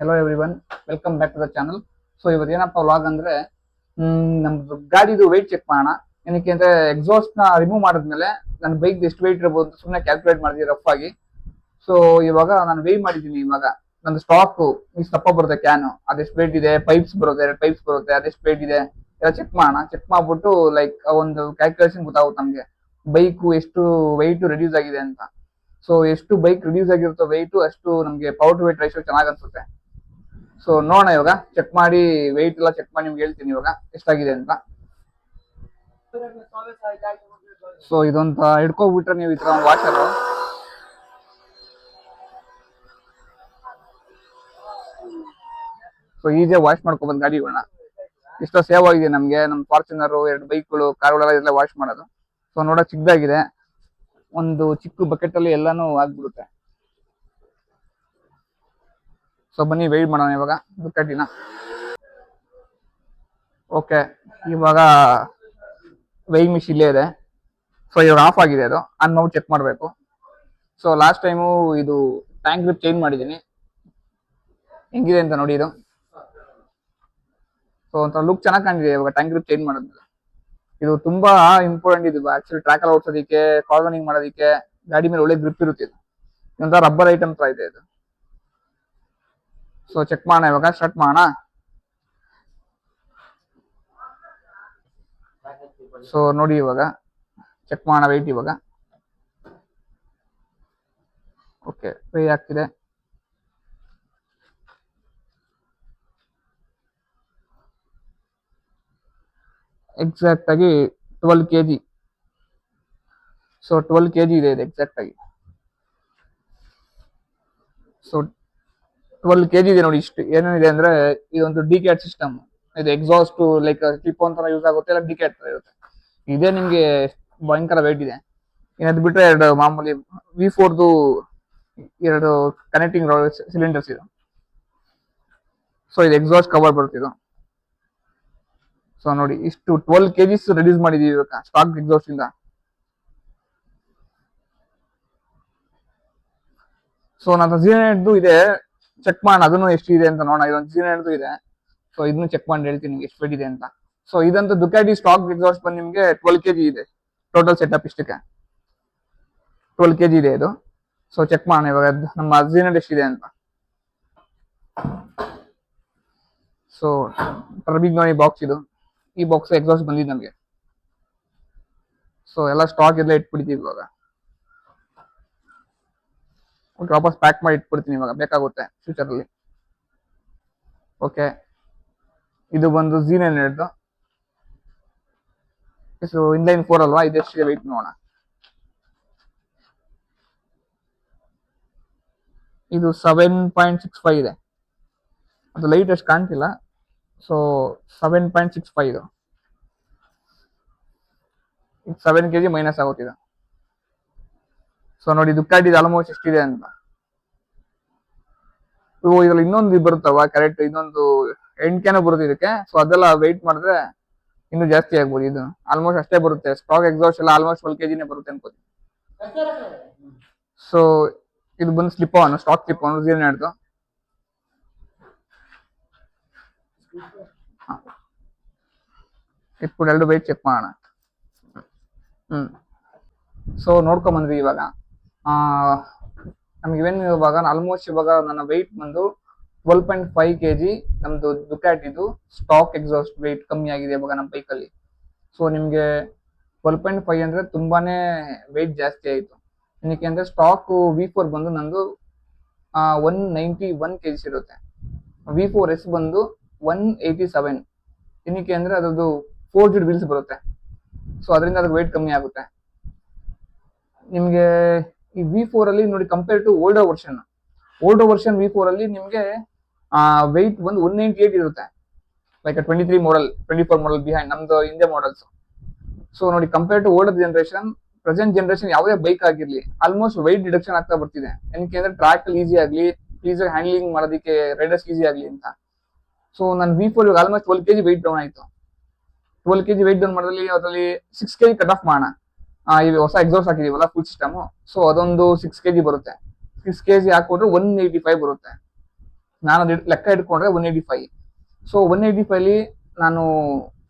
Hello everyone, welcome back to the channel. So ಇವತ್ತು ಏನಪ್ಪ vlog ಅಂದ್ರೆ ನಮ್ದು ಗಾಡಿದು ವೆಯ್ಟ್ ಚೆಕ್ ಮಾಡೋಣ. ಏನಕ್ಕೆ ಅಂದ್ರೆ ಎಕ್ಸಾಸ್ಟ್ ನ ರಿಮೂವ್ ಮಾಡಿದ್ಮೇಲೆ ನನ್ನ ಬೈಕ್ ಎಷ್ಟು ವೆಯ್ಟ್ ಇರಬಹುದು ಸುಮ್ಮನೆ ಕ್ಯಾಲ್ಕುಲೇಟ್ ಮಾಡಿದ್ವಿ ರಫ್ ಆಗಿ. ಸೊ ಇವಾಗ ನಾನು ವೇಯ್ ಮಾಡಿದ್ದೀನಿ. ಇವಾಗ ನನ್ನ ಸ್ಟಾಕ್ ಇಷ್ಟು ದಪ್ಪ ಬರುತ್ತೆ, ಕ್ಯಾನು ಅದೆಷ್ಟು ವೇಟ್ ಇದೆ, ಪೈಪ್ಸ್ ಬರುತ್ತೆ, 2 ಪೈಪ್ಸ್ ಬರುತ್ತೆ, ಅದೆಷ್ಟು ವೇಟ್ ಇದೆ ಎಲ್ಲ ಚೆಕ್ ಮಾಡೋಣ. ಚೆಕ್ ಮಾಡ್ಬಿಟ್ಟು ಲೈಕ್ ಒಂದು ಕ್ಯಾಲ್ಕುಲೇಷನ್ ಗೊತ್ತಾಗುತ್ತೆ ನಮಗೆ ಬೈಕ್ ಎಷ್ಟು ವೆಯ್ಟ್ ರೆಡ್ಯೂಸ್ ಆಗಿದೆ ಅಂತ. ಸೊ ಎಷ್ಟು ಬೈಕ್ ರಿಡ್ಯೂಸ್ ಆಗಿರುತ್ತೋ ವೆಯ್ಟ್ ಅಷ್ಟು ನಮಗೆ ಪವರ್ ಟು ವೇಟ್ ರೇಷಿಯೋ ಚೆನ್ನಾಗಿ ಅನ್ಸುತ್ತೆ. ಸೊ ನೋಡೋಣ, ಇವಾಗ ಚೆಕ್ ಮಾಡಿ ವೆಯ್ಟ್ ಎಲ್ಲ ಚೆಕ್ ಮಾಡಿ ನಿಮ್ಗೆ ಹೇಳ್ತೀನಿ ಇವಾಗ ಎಷ್ಟಾಗಿದೆ ಅಂತ. ಸೊ ಇದೊಂದು ಹಿಡ್ಕೊಬಿಟ್ರೆ ನೀವು ಈ ತರ ಒಂದು ವಾಷರ್, ಸೊ ಈಸಿಯಾಗಿ ವಾಶ್ ಮಾಡ್ಕೊಬೋದು ಗಾಡಿಗಳನ್ನ. ಇಷ್ಟ ಸೇವ್ ಆಗಿದೆ ನಮ್ಗೆ. ನಮ್ಮ ಫಾರ್ಚುನರ್ 2 ಬೈಕ್ಗಳು, ಕಾರ್ಗಳೆಲ್ಲ ಇದೆಲ್ಲ ವಾಶ್ ಮಾಡೋದು. ಸೊ ನೋಡಕ್ ಚಿಕ್ಕದಾಗಿದೆ, ಒಂದು ಚಿಕ್ಕ ಬಕೆಟ್ ಅಲ್ಲಿ ಎಲ್ಲಾನು ಆಗ್ಬಿಡುತ್ತೆ. ಸೊ ಬನ್ನಿ ವೆಯ್ಟ್ ಮಾಡೋಣ ಇವಾಗ ದುಕ್ಕಟ್ಟಿನ. ಓಕೆ, ಇವಾಗ ವೆಯ್ಟ್ ಮಿಷಿನ್ ಇಲ್ಲೇ ಇದೆ. ಸೊ ಇವಾಗ ಆಫ್ ಆಗಿದೆ, ಅದು ಆನ್ ಮಾಡಿ ಚೆಕ್ ಮಾಡಬೇಕು. ಸೊ ಲಾಸ್ಟ್ ಟೈಮು ಇದು ಟ್ಯಾಂಕ್ ಗ್ರಿಪ್ ಚೇಂಜ್ ಮಾಡಿದ್ದೀನಿ, ಹೆಂಗಿದೆ ಅಂತ ನೋಡಿ. ಸೊ ಒಂಥರ ಲುಕ್ ಚೆನ್ನಾಗಿ ಕಾಣಿದೆ ಇವಾಗ ಟ್ಯಾಂಕ್ ಗ್ರಿಪ್ ಚೇಂಜ್ ಮಾಡಿದ್ಮೇಲೆ. ಇದು ತುಂಬಾ ಇಂಪಾರ್ಟೆಂಟ್. ಇದು ಆಕ್ಚುಲಿ ಟ್ರ್ಯಾಕ್ ಎಲ್ಲ ಓಡಿಸೋದಕ್ಕೆ, ಕಾರ್ನರಿಂಗ್ ಮಾಡೋದಕ್ಕೆ ಗಾಡಿ ಮೇಲೆ ಒಳ್ಳೆ ಗ್ರಿಪ್ ಇರುತ್ತೆ. ಇದು ಒಂಥರ ರಬ್ಬರ್ ಐಟಮ್ ತರ ಇದೆ ಇದು. ಸೊ ಚೆಕ್ ಮಾಡೋಣ ಇವಾಗ, ಸ್ಟಾರ್ಟ್ ಮಾಡೋಣ. ಸೊ ನೋಡಿ ಇವಾಗ ಚೆಕ್ ಮಾಡೋಣ ವೆಯ್ಟ್ ಇವಾಗ. ಓಕೆ, ವೇ ಆಗ್ತಿದೆ. ಎಕ್ಸಾಕ್ಟ್ ಆಗಿ 12 kg. ಸೊ 12 kg ಇದೆ ಇದು ಎಕ್ಸಾಕ್ಟ್ ಆಗಿ. ಸೊ 12 kg ಇದೆ ನೋಡಿ. ಇಷ್ಟು ಏನೇನಿದೆ ಅಂದ್ರೆ ಇದೊಂದು ಡಿಕ್ಯಾಟ್ ಸಿಸ್ಟಮ್. ಇದು ಎಕ್ಸಾಸ್ಟ್ ಲೈಕ್ ಕ್ಲಿಪ್ ಅಂತ ಯೂಸ್ ಆಗುತ್ತೆ, ಇಲ್ಲ ಡಿಕ್ಯಾಟ್ ತರ ಇರುತ್ತೆ. ಇದೇ ನಿಮ್ಗೆ ಭಯಂಕರ ವೆಯ್ಟ್ ಇದೆ. ಇನ್ನದು ಬಿಟ್ರೆ 2 ಮಾಮೂಲಿ V4ದು 2 ಕನೆಕ್ಟಿಂಗ್ ಸಿಲಿಂಡರ್ಸ್ ಇದು. ಸೊ ಇದು ಎಕ್ಸಾಸ್ಟ್ ಕವರ್ ಬರ್ತಿದ್ದು. ಸೊ ನೋಡಿ ಇಷ್ಟು 12 kg ರಿಡ್ಯೂಸ್ ಮಾಡಿದೀವಿ ಇವಾಗ ಸ್ಟಾಕ್ ಎಕ್ಸಾಸ್ಟ್ ಇಂದ. ಸೊ ನನ್ನ Z9 ಇದೆ, ಚೆಕ್ ಮಾಡೋಣ ಅದನ್ನು ಎಷ್ಟು ಇದೆ ಅಂತ ನೋಡೋಣ. ಇದೊಂದು Z9 ಇದೆ. ಸೊ ಇದನ್ನು ಚೆಕ್ ಮಾಡಿ ಹೇಳ್ತೀನಿ ನಿಮ್ಗೆ ಎಷ್ಟು ವೇಟ್ ಇದೆ ಅಂತ. ಸೊ ಇದಂತೂ ದುಕಾಟಿ ಸ್ಟಾಕ್ ಎಕ್ಸಾಸ್ಟ್ ಬಂದು ನಿಮ್ಗೆ 12 kg ಇದೆ ಟೋಟಲ್ ಸೆಟಪ್. ಇಷ್ಟಕ್ಕೆ 12 kg ಇದೆ ಇದು. ಸೊ ಚೆಕ್ ಮಾಡೋಣ ಇವಾಗ ನಮ್ಮ Z9 ಎಷ್ಟಿದೆ ಅಂತ. ಸೊ ಟರ್ಬಿಗ್ ನೋಡಿ ಬಾಕ್ಸ್ ಇದು. ಈ ಬಾಕ್ಸ್ ಎಕ್ಸಾಸ್ಟ್ ಬಂದಿದೆ ನಮಗೆ. ಸೊ ಎಲ್ಲ ಸ್ಟಾಕ್ ಎಲ್ಲ ಇಟ್ಬಿಡ್ತೀವಿ ಇವಾಗ. ವಾಪಸ್ ಪ್ಯಾಕ್ ಮಾಡಿ ಇಟ್ಬಿಡ್ತೀನಿ ಇವಾಗ, ಬೇಕಾಗುತ್ತೆ ಫ್ಯೂಚರ್ ಅಲ್ಲಿ. ಓಕೆ, ಇದು ಬಂದು Z9. ಸೊ ಇನ್ಲೈನ್ 4 ಅಲ್ವಾ, ಇದೆಷ್ಟಿದೆ ವೆಯ್ಟ್ ನೋಡೋಣ. ಇದು 7.65 ಇದೆ. ಅದು ಲೈಟ್ ಅಷ್ಟು ಕಾಣ್ತಿಲ್ಲ. ಸೊ 7.65 ಇದು. 7 kg ಮೈನಸ್ ಆಗುತ್ತಿದೆ. ಸೊ ನೋಡಿ ದುಕ್ಕಾಟಿದು ಆಲ್ಮೋಸ್ಟ್ ಎಷ್ಟಿದೆ ಅಂತ. ಇದ್ರಲ್ಲಿ ಇನ್ನೊಂದು ಬರುತ್ತಲ್ವಾ ಕರೆಕ್ಟ್, ಇನ್ನೊಂದು 8 ಕ್ಯಾನ್ ಬರುತ್ತೆ ಇದಕ್ಕೆ. ಸೊ ಅದೆಲ್ಲ ವೆಯ್ಟ್ ಮಾಡಿದ್ರೆ ಇನ್ನೂ ಜಾಸ್ತಿ ಆಗ್ಬೋದು. ಇದು ಆಲ್ಮೋಸ್ಟ್ ಅಷ್ಟೇ ಬರುತ್ತೆ. ಸ್ಟಾಕ್ ಎಕ್ಸಾಸ್ಟ್ ಎಲ್ಲ ಆಲ್ಮೋಸ್ಟ್ 12 kg ಬರುತ್ತೆ ಅನ್ಕೋತೀನಿ. ಸೊ ಇದು ಬಂದು slip on, stock slip on Z9. ಇಟ್ಬಿಟ್ಟು 2 ವೆಯ್ಟ್ ಚೆಕ್ ಮಾಡೋಣ. ಸೊ ನೋಡ್ಕೊಂಬಂದ್ವಿ ಇವಾಗ. ನಮ್ಗೆ ಇವೇನು ಇವಾಗ ಆಲ್ಮೋಸ್ಟ್ ಇವಾಗ ನನ್ನ ವೆಯ್ಟ್ ಬಂದು 12.5 kg. ನಮ್ದು ದುಕಾಟಿದು ಸ್ಟಾಕ್ ಎಕ್ಸಾಸ್ಟ್ ವೆಯ್ಟ್ ಕಮ್ಮಿ ಆಗಿದೆ ಇವಾಗ ನಮ್ಮ ಬೈಕಲ್ಲಿ. ಸೊ ನಿಮ್ಗೆ 12.5 ಅಂದ್ರೆ ತುಂಬಾನೇ ವೆಯ್ಟ್ ಜಾಸ್ತಿ ಆಯ್ತು. ಏನಕ್ಕೆ ಅಂದ್ರೆ ಸ್ಟಾಕ್ V4 ಬಂದು ನಂದು 191 kg ಇರುತ್ತೆ. V4S ಬಂದು 187. ಏನಕ್ಕೆ ಅಂದ್ರೆ ಅದರದ್ದು 4 ವೀಲ್ಸ್ ಬರುತ್ತೆ. ಸೊ ಅದರಿಂದ ಅದಕ್ಕೆ ವೆಯ್ಟ್ ಕಮ್ಮಿ ಆಗುತ್ತೆ. ನಿಮ್ಗೆ ಈ V4 ಅಲ್ಲಿ ನೋಡಿ, compare to older version V4 ಅಲ್ಲಿ ನಿಮ್ಗೆ ವೆಯ್ಟ್ ಬಂದು 198 ಇರುತ್ತೆ. ಲೈಕ್ 23 ಮಾಡಲ್, 24 ಮಾಡಲ್ ಬಿಹೈಂಡ್ ನಮ್ದು ಇಂಡಿಯಾ ಮಾಡಲ್ಸ್. ಸೊ ನೋಡಿ, compare to older generation, present generation ಯಾವುದೇ ಬೈಕ್ ಆಗಿರ್ಲಿ ಆಲ್ಮೋಸ್ಟ್ ವೆಯ್ಟ್ ರಿಡಕ್ಷನ್ ಆಗ್ತಾ ಬರ್ತಿದೆ. ಏನಕ್ಕೆ ಅಂದ್ರೆ ಟ್ರ್ಯಾಕ್ ಅಲ್ಲಿ ಈಸಿ ಆಗ್ಲಿ, ಈಸಿಯಾಗಿ ಹ್ಯಾಂಡ್ಲಿಂಗ್ ಮಾಡೋದಕ್ಕೆ ರೈಡರ್ಸ್ ಈಸಿ ಆಗ್ಲಿ ಅಂತ. ಸೊ ನನ್ನ V4 ಇವಾಗ ಆಲ್ಮೋಸ್ಟ್ 12 kg ವೆಯ್ಟ್ ಡೌನ್ ಆಯ್ತು. 12 kg ವೆಯ್ಟ್ ಡೌನ್ ಮಾಡೋದ್ರಲ್ಲಿ ಅದರಲ್ಲಿ 6 kg ಕಟ್ ಆಫ್ ಮಾಡೋಣ. ಈಗ ಹೊಸ ಎಕ್ಸಾಸ್ಟ್ ಹಾಕಿದೀವಲ್ಲ ಫುಲ್ ಸಿಸ್ಟಮ್. ಸೊ ಅದೊಂದು 6 kg ಬರುತ್ತೆ. 6 kg ಹಾಕೊಟ್ರೆ 185 ಬರುತ್ತೆ. ನಾನು ಅದು ಲೆಕ್ಕ ಇಟ್ಕೊಂಡ್ರೆ 185. ಸೊ 185 ನಾನು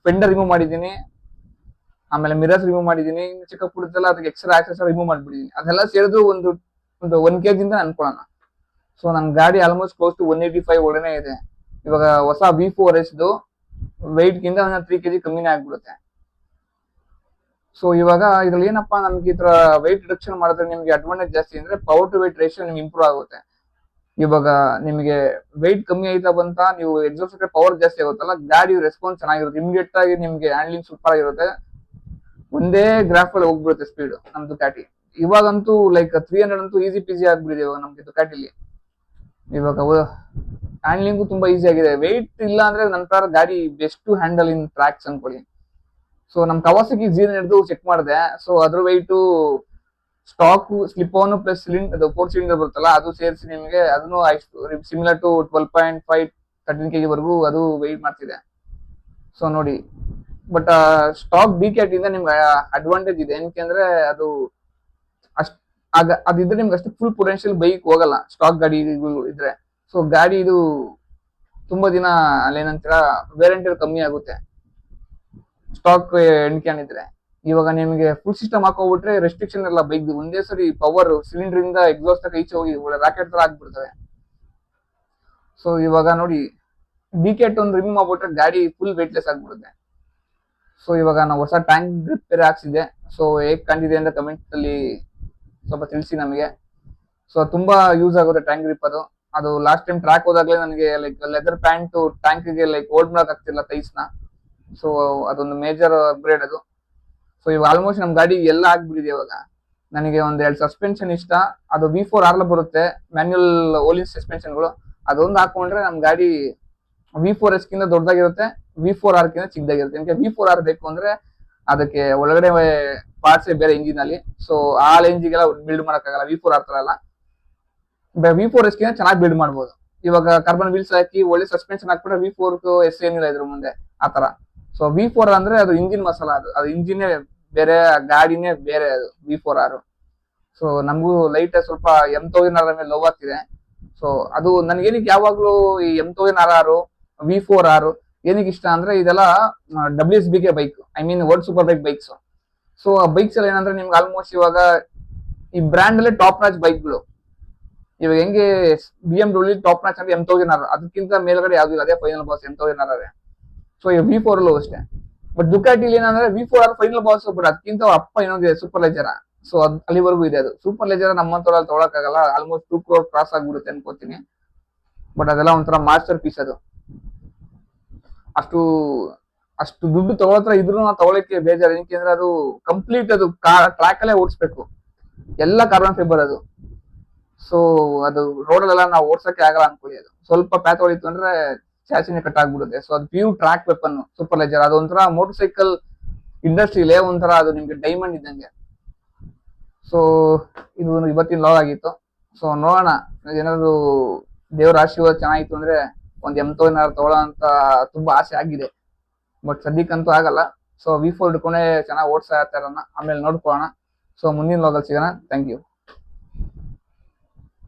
ಫೆಂಡರ್ ರಿಮೂವ್ ಮಾಡಿದ್ದೀನಿ, ಆಮೇಲೆ ಮಿರರ್ಸ್ ರಿಮೂವ್ ಮಾಡಿದ್ದೀನಿ, ಚಿಕ್ಕ ಪುಟ್ಟದೆಲ್ಲ ಅದಕ್ಕೆ ಎಕ್ಸ್ಟ್ರಾ ಆಕ್ಸೆಸ್ ರಿಮೂವ್ ಮಾಡ್ಬಿಟ್ಟಿದ್ದೀನಿ. ಅದೆಲ್ಲ ಸೇರಿದು ಒಂದು 1 kg ಅಂತ ಅನ್ಕೊಳ್ಳೋಣ. ಸೊ ನನ್ನ ಗಾಡಿ ಆಲ್ಮೋಸ್ಟ್ ಕ್ಲೋಸ್ ಟು 185 ಒಳಗಡೆ ಇದೆ. ಇವಾಗ ಹೊಸ V4S ವೆಯ್ಟ್ ಗಿಂತ 3 kg ಕಮ್ಮಿನೇ ಆಗ್ಬಿಡುತ್ತೆ. ಸೊ ಇವಾಗ ಇದ್ರಲ್ಲಿ ಏನಪ್ಪಾ ನಮ್ಗೆ ಈ ತರ ವೆಯ್ಟ್ ರಿಡಕ್ಷನ್ ಮಾಡಿದ್ರೆ ನಿಮ್ಗೆ ಅಡ್ವಾಂಟೇಜ್ ಜಾಸ್ತಿ ಅಂದ್ರೆ ಪವರ್ ಟು ವೆಯ್ಟ್ ರೇಷಿಯೋ ನಿಮ್ಗೆ ಇಂಪ್ರೂವ್ ಆಗುತ್ತೆ. ಇವಾಗ ನಿಮಗೆ ವೆಯ್ಟ್ ಕಮ್ಮಿ ಆಯ್ತಾ ಬಂತ, ನೀವು ಎಕ್ಸಾಸ್ಟ್ ಪವರ್ ಜಾಸ್ತಿ ಆಗುತ್ತಲ್ಲ, ಗಾಡಿ ರೆಸ್ಪಾನ್ಸ್ ಚೆನ್ನಾಗಿರುತ್ತೆ, ಇಮಿಡಿಯೇಟ್ ಆಗಿ ನಿಮ್ಗೆ ಹ್ಯಾಂಡ್ಲಿಂಗ್ ಸೂಪರ್ ಆಗಿರುತ್ತೆ, ಒಂದೇ ಗ್ರಾಫ್ ಅಲ್ಲಿ ಹೋಗ್ಬಿಡುತ್ತೆ ಸ್ಪೀಡ್ ನಮ್ ದುಕಾಟಿ. ಇವಾಗಂತೂ ಲೈಕ್ 300 ಅಂತೂ ಈಸಿ ಪೀಸಿ ಆಗ್ಬಿಟ್ಟಿದೆ ಇವಾಗ ನಮ್ಗೆ ದುಕಾಟಿಲಿ. ಇವಾಗ ಹ್ಯಾಂಡ್ಲಿಂಗು ತುಂಬಾ ಈಸಿ ಆಗಿದೆ. ವೆಯ್ಟ್ ಇಲ್ಲ ಅಂದ್ರೆ ನನ್ನ ಪ್ರಕಾರ ಗಾಡಿ ಬೆಸ್ಟ್ ಹ್ಯಾಂಡಲ್ ಇನ್ ಟ್ರ್ಯಾಕ್ಸ್ ಅನ್ಕೊಳ್ಳಿ. ಸೊ ನಮ್ ಕವಾಸಕಿ Z ಚೆಕ್ ಮಾಡಿದೆ. ಸೊ ಅದ್ರ weight stock slip on plus ಅದು 4 ಸಿಲಿಂಡರ್ ಬರುತ್ತಲ್ಲ, ಅದು ಸೇರಿಸಿ ನಿಮಗೆ ಅದನ್ನು ಸಿಮಿಲರ್ ಟು 12.5 13 kg ವರೆಗೂ ಅದು ವೆಯ್ಟ್ ಮಾಡ್ತಿದೆ. ಸೊ ನೋಡಿ, ಬಟ್ ಸ್ಟಾಕ್ ಡಿಕ್ಯಾಟ್ ಇಂದ ನಿಮ್ಗೆ ಅಡ್ವಾಂಟೇಜ್ ಇದೆ. ಏನಕ್ಕೆ ಅದು ಅದಿದ್ರೆ ನಿಮ್ಗೆ ಅಷ್ಟು ಫುಲ್ ಪೊಟೆನ್ಶಿಯಲ್ ಬೈಕ್ ಹೋಗಲ್ಲ ಸ್ಟಾಕ್ ಗಾಡಿ ಇದ್ರೆ. ಸೊ ಗಾಡಿ ಇದು ತುಂಬಾ ದಿನ ಅಲ್ಲೇನಂತೀರ ವೇರಿಯಂಟ್ ಕಮ್ಮಿ ಆಗುತ್ತೆ ಸ್ಟಾಕ್ ಎಣ್ಕ್ಯಾನ್ ಇದ್ರೆ. ಇವಾಗ ನಿಮಗೆ ಫುಲ್ ಸಿಸ್ಟಮ್ ಹಾಕೋಬಿಟ್ರೆ ರೆಸ್ಟ್ರಿಕ್ಷನ್ ಎಲ್ಲ ಬೈಕ್ ಒಂದೇ ಸರಿ ಪವರ್ ಸಿಲಿಂಡರ್ ಇಂದ ಎಕ್ಸಾಸ್ಟ್ ಈಚೆ ಹೋಗಿ ರಾಕೆಟ್ ತರ ಆಗ್ಬಿಡ್ತವೆ. ಸೊ ಇವಾಗ ನೋಡಿ, ಡಿಕೆಟ್ ಒಂದು ರಿಮೂವ್ ಮಾಡ್ಬಿಟ್ರೆ ಗಾಡಿ ಫುಲ್ ವೆಯ್ಟ್ಲೆಸ್ ಆಗ್ಬಿಡುತ್ತೆ. ಸೊ ಇವಾಗ ನಾವು ಹೊಸ ಟ್ಯಾಂಕ್ ಗ್ರಿಪ್ ಬೇರೆ ಹಾಕ್ಸಿದೆ. ಸೊ ಹೇಗ್ ಕಂಡಿದೆ ಅಂತ ಕಮೆಂಟ್ ಅಲ್ಲಿ ಸ್ವಲ್ಪ ತಿಳಿಸಿ ನಮಗೆ. ಸೊ ತುಂಬಾ ಯೂಸ್ ಆಗುತ್ತೆ ಟ್ಯಾಂಕ್ ಗ್ರಿಪ್. ಅದು ಲಾಸ್ಟ್ ಟೈಮ್ ಟ್ರ್ಯಾಕ್ ಹೋದಾಗ್ಲೇ ನನಗೆ ಲೈಕ್ ಲೆದರ್ ಪ್ಯಾಂಟ್ ಟ್ಯಾಂಕ್ಗೆ ಲೈಕ್ ಹೋಲ್ಡ್ ಮಾಡಕ್ ಆಗ್ತಿಲ್ಲ ತೈಸ್ನ. ಸೊ ಅದೊಂದು ಮೇಜರ್ ಅಪ್ಗ್ರೇಡ್ ಅದು. ಸೊ ಇವಾಗ ಆಲ್ಮೋಸ್ಟ್ ನಮ್ ಗಾಡಿ ಎಲ್ಲ ಆಗ್ಬಿಟ್ಟಿದೆ. ಇವಾಗ ನನಗೆ ಒಂದ್ 2 ಸಸ್ಪೆನ್ಷನ್ ಇಷ್ಟ. ಅದು V4R ಬರುತ್ತೆ, ಮ್ಯಾನ್ಯುಯಲ್ ಓಲಿನ್ ಸಸ್ಪೆನ್ಷನ್ಗಳು. ಅದೊಂದು ಹಾಕೊಂಡ್ರೆ ನಮ್ ಗಾಡಿ V4S ಕಿಂತ ದೊಡ್ಡದಾಗಿರುತ್ತೆ, V4R ಕಿಂತ ಚಿಕ್ಕದಾಗಿರುತ್ತೆ. ನಿಮಗೆ V4R ಬೇಕು ಅಂದ್ರೆ ಅದಕ್ಕೆ ಒಳಗಡೆ ಪಾರ್ಟ್ಸ್ ಬೇರೆ ಇಂಜಿನ್ ಅಲ್ಲಿ. ಸೊ ಆ ರೇಂಜಿಗೆಲ್ಲ ಬಿಲ್ಡ್ ಮಾಡಕ್ಕಾಗಲ್ಲ V4R ತರ ಎಲ್ಲ. V4S ಕಿಂತ ಚೆನ್ನಾಗಿ ಬಿಲ್ಡ್ ಮಾಡ್ಬೋದು. ಇವಾಗ ಕಾರ್ಬನ್ ವೀಲ್ಸ್ ಹಾಕಿ ಒಳ್ಳೆ ಸಸ್ಪೆನ್ಷನ್ ಹಾಕ್ಬಿಟ್ರೆ V4S ಏನಿಲ್ಲ ಇದ್ರ ಮುಂದೆ ಆತರ. ಸೊ V4 ಅಂದ್ರೆ ಅದು ಇಂಜಿನ್ ಮಸಾಲ, ಅದು ಇಂಜಿನ್ ಬೇರೆ, ಗಾಡಿನೇ ಬೇರೆ ಅದು V4R. ಸೊ ನಮಗೂ ಲೈಟ್ ಸ್ವಲ್ಪ M1000R ಮೇಲೆ ಲವ್ ಆಗ್ತಿದೆ. ಸೊ ಅದು ನನ್ಗೇನಕ್ಕೆ ಯಾವಾಗ್ಲೂ ಈ M1000R V4R ಏನಕ್ಕೆ ಇಷ್ಟ ಅಂದ್ರೆ ಇದೆಲ್ಲ WSBK bike, I mean world super bike bikes. So ಆ ಬೈಕ್ಸ್ ಎಲ್ಲ ಏನಂದ್ರೆ ನಿಮ್ಗೆ ಆಲ್ಮೋಸ್ಟ್ ಇವಾಗ ಈ ಬ್ರ್ಯಾಂಡ್ ಅಲ್ಲೇ ಟಾಪ್ ನಾಚ್ ಬೈಕ್ಗಳು. ಇವಾಗ ಹೆಂಗೆ BMW ಟಾಪ್ ನಾಚ್ ಅಂದ್ರೆ M1000R, ಅದಕ್ಕಿಂತ ಮೇಲ್ಗಡೆ ಯಾವ್ದು ಇಲ್ಲ, ಅದೇ ಫೈನಲ್ ಬಾಸ್ M1000R. ಸೊ ಈ V4 ಅಷ್ಟೇ. ಬಟ್ ದುಕಾಟಿಲಿ ಏನಂದ್ರೆ V4R ಫೈನಲ್ ಬಾಸ್, ಬಟ್ ಅದಕ್ಕಿಂತ ಅಪ್ಪ ಇನ್ನೊಂದಿದೆ ಸೂಪರ್ ಲೆಜರ. ಸೊ ಅಲ್ಲಿವರೆಗೂ ಇದೆ ಅದು. ಸೂಪರ್ ಲೆಜರ್ ನಮ್ಮಂತವ್ರಲ್ಲಿ ತೊಗೊಳಕ್ಕಾಗಲ್ಲ, ಆಲ್ಮೋಸ್ಟ್ 2 crore ಕ್ರಾಸ್ ಆಗ್ಬಿಡುತ್ತೆ ಅನ್ಕೋತೀನಿ. ಬಟ್ ಅದೆಲ್ಲ ಒಂಥರ ಮಾಸ್ಟರ್ ಪೀಸ್ ಅದು. ಅಷ್ಟು ದುಡ್ಡು ತಗೊಳತ್ರ ಇದ್ರು ನಾವು ತಗೊಳಕ್ಕೆ ಬೇಜಾರು. ಏನಕ್ಕೆ ಅದು ಕಂಪ್ಲೀಟ್ ಅದು ಟ್ರ್ಯಾಕ್ ಅಲ್ಲೇ ಓಡಿಸ್ಬೇಕು, ಎಲ್ಲ ಕಾರ್ಬನ್ ಫೈಬರ್ ಅದು. ಸೊ ಅದು ರೋಡಲ್ಲೆಲ್ಲ ನಾವು ಓಡ್ಸಕ್ಕೆ ಆಗಲ್ಲ ಅನ್ಕೊಳ್ಳಿ. ಅದು ಸ್ವಲ್ಪ ಪ್ಯಾತ್ ಹೊಡಿತು ಅಂದ್ರೆ ಚಾಸಿನೇ ಕಟ್ ಆಗ್ಬಿಡುತ್ತೆ. ಸೊ ಅದು pure track weapon super leisure. ಅದು ಒಂಥರ ಮೋಟರ್ ಸೈಕಲ್ ಇಂಡಸ್ಟ್ರಿಲೇ ಒಂಥರ ಅದು ನಿಮ್ಗೆ ಡೈಮಂಡ್ ಇದ್ದಂಗೆ. ಸೊ ಇದು ಇವತ್ತಿನ ಲಾಗ್ ಆಗಿತ್ತು. ಸೊ ನೋಡೋಣ, ಏನಾದ್ರು ದೇವ್ರ ಆಶೀರ್ವಾದ ಚೆನ್ನಾಗಿತ್ತು ಅಂದ್ರೆ ಒಂದ್ M1000R ತಗೊಳ್ಳೋ ಅಂತ ತುಂಬಾ ಆಸೆ ಆಗಿದೆ. ಬಟ್ ಸದ್ಯಕ್ಕಂತೂ ಆಗಲ್ಲ. ಸೊ V4 ಹಿಡ್ಕೊಂಡೆ ಚೆನ್ನಾಗಿ ಓಡಿಸ್ತಾ ಇರ್ತಾರನ್ನ, ಆಮೇಲೆ ನೋಡ್ಕೊಳ್ಳೋಣ. ಸೊ ಮುಂದಿನ ಲಾಗಲ್ಲಿ ಸಿಗೋಣ. Thank you.